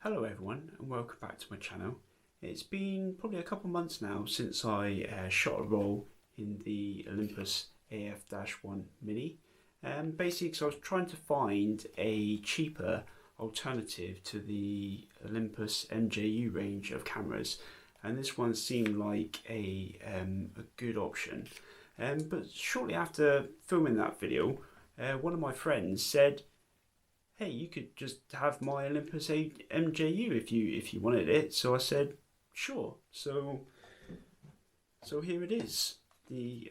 Hello everyone and welcome back to my channel. It's been probably a couple months now since I shot a roll in the Olympus AF-1 Mini. Basically because I was trying to find a cheaper alternative to the Olympus Mju range of cameras, and this one seemed like a good option. But shortly after filming that video, one of my friends said, hey, you could just have my Olympus Mju if you wanted it. So I said, sure. So here it is, the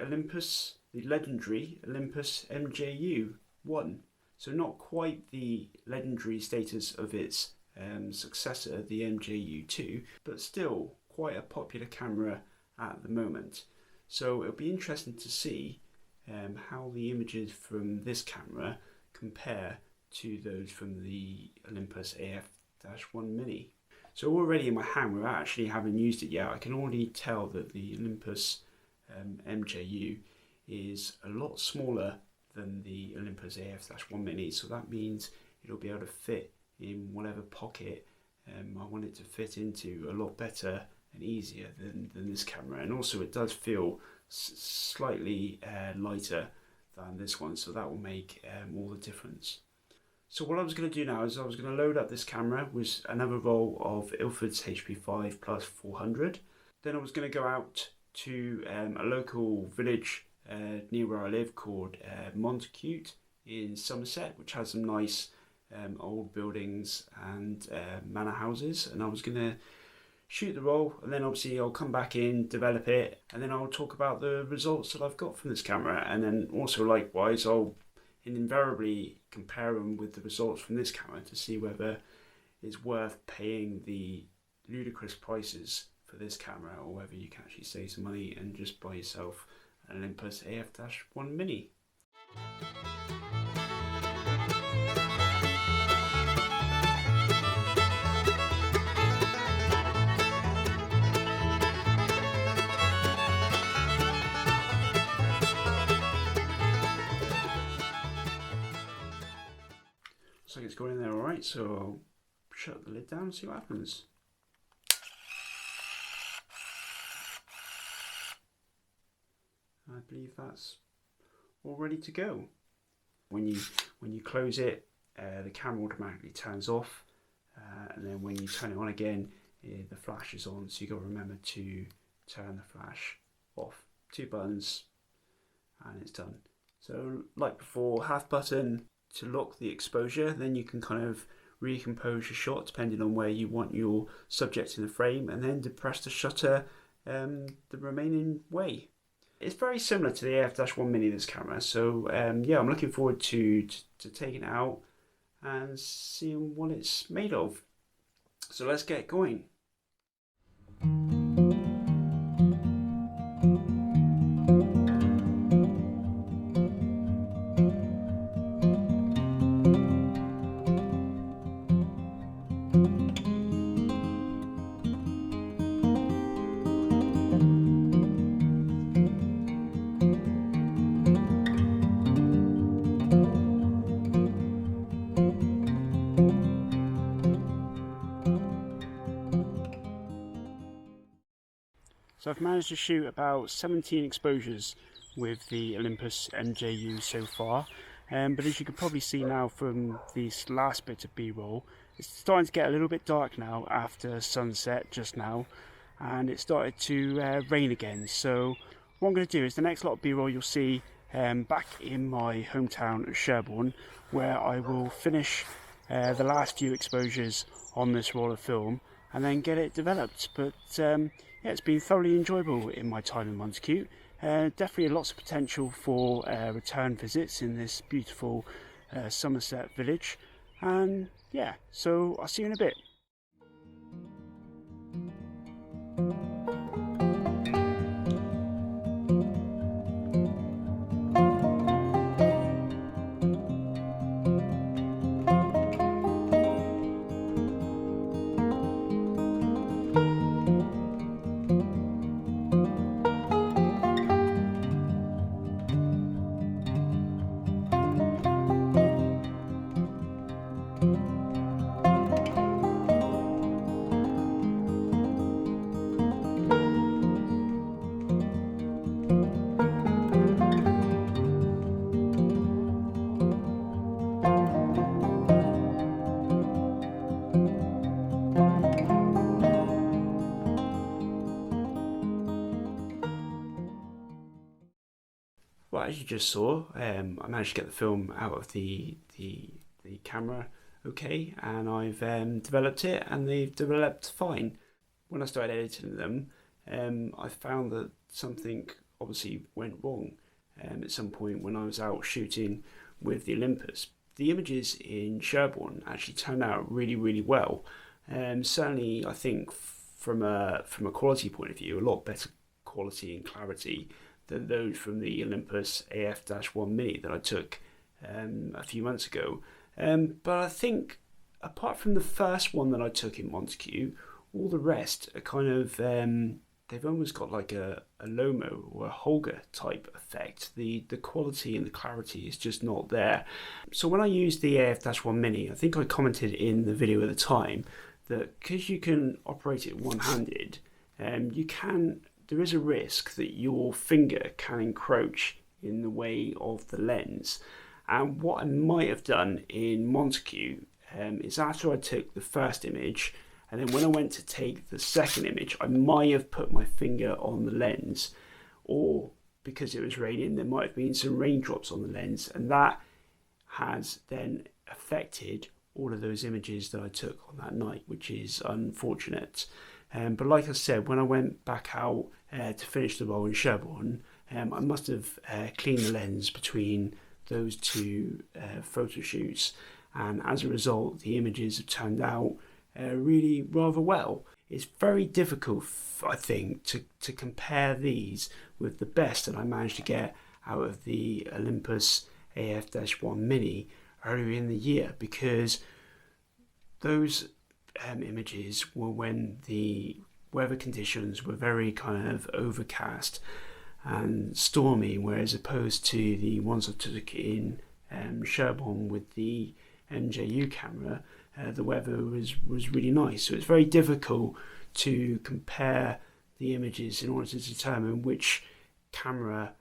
legendary Olympus Mju-1. So not quite the legendary status of its successor, the Mju-2, but still quite a popular camera at the moment. So it'll be interesting to see how the images from this camera compare to those from the Olympus AF-1 Mini. So already in my hand, without actually having used it yet, I can already tell that the Olympus Mju is a lot smaller than the Olympus AF-1 Mini, so that means it'll be able to fit in whatever pocket I want it to fit into a lot better and easier than this camera. And also it does feel slightly lighter than this one, so that will make all the difference. So what I was going to do now is I was going to load up this camera with another roll of Ilford's HP5 plus 400. Then I was going to go out to a local village near where I live called Montacute in Somerset, which has some nice old buildings and manor houses, and I was going to shoot the roll, and then obviously I'll come back in, develop it, and then I'll talk about the results that I've got from this camera, and then also likewise I'll invariably compare them with the results from this camera to see whether it's worth paying the ludicrous prices for this camera or whether you can actually save some money and just buy yourself an Olympus AF-1 Mini. Looks like it's going in there alright, so I'll shut the lid down and see what happens. I believe that's all ready to go. When you close it, the camera automatically turns off, and then when you turn it on again, the flash is on, so you've got to remember to turn the flash off. 2 buttons and it's done. So like before, half button to lock the exposure, then you can kind of recompose your shot depending on where you want your subject in the frame, and then depress the shutter the remaining way. It's very similar to the AF-1 Mini, this camera, so yeah, I'm looking forward to taking it out and seeing what it's made of. So let's get going. So I've managed to shoot about 17 exposures with the Olympus Mju so far, but as you can probably see now from this last bit of B-roll, it's starting to get a little bit dark now after sunset just now, and it started to rain again. So what I'm going to do is the next lot of B-roll you'll see back in my hometown of Sherborne, where I will finish the last few exposures on this roll of film and then get it developed. But yeah, it's been thoroughly enjoyable in my time in Montacute. Definitely lots of potential for return visits in this beautiful Somerset village. And yeah, so I'll see you in a bit. as you just saw, I managed to get the film out of the camera okay, and I've developed it, and they've developed fine. When I started editing them, I found that something obviously went wrong at some point when I was out shooting with the Olympus. The images in Sherborne actually turned out really well. Certainly, I think from a quality point of view, a lot better quality and clarity than those from the Olympus AF-1 Mini that I took a few months ago. But I think apart from the first one that I took in Mju, all the rest are kind of they've almost got like a Lomo or a Holga type effect. The quality and the clarity is just not there. So when I used the AF-1 Mini, I think I commented in the video at the time that because you can operate it one-handed, there is a risk that your finger can encroach in the way of the lens. And what I might have done in Mju is after I took the first image, and then when I went to take the second image, I might have put my finger on the lens, or because it was raining, there might have been some raindrops on the lens, and that has then affected all of those images that I took on that night, which is unfortunate. But like I said, when I went back out to finish the roll in Sherborne, I must have cleaned the lens between those two photo shoots, and as a result the images have turned out really rather well. It's very difficult, I think, to compare these with the best that I managed to get out of the Olympus AF-1 Mini earlier in the year, because those images were when the weather conditions were very kind of overcast and stormy, whereas opposed to the ones I took in Sherborne with the Mju camera, the weather was really nice. So it's very difficult to compare the images in order to determine which camera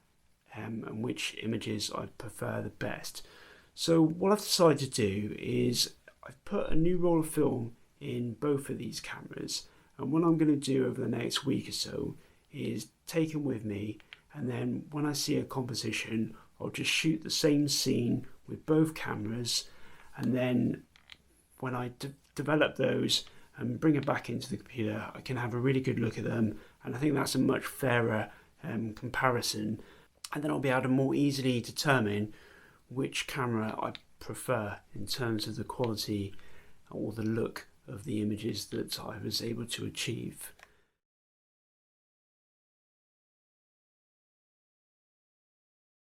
and which images I prefer the best. So what I've decided to do is I've put a new roll of film in both of these cameras, and what I'm going to do over the next week or so is take them with me, and then when I see a composition, I'll just shoot the same scene with both cameras, and then when I develop those and bring it back into the computer, I can have a really good look at them, and I think that's a much fairer comparison, and then I'll be able to more easily determine which camera I prefer in terms of the quality or the look of the images that I was able to achieve.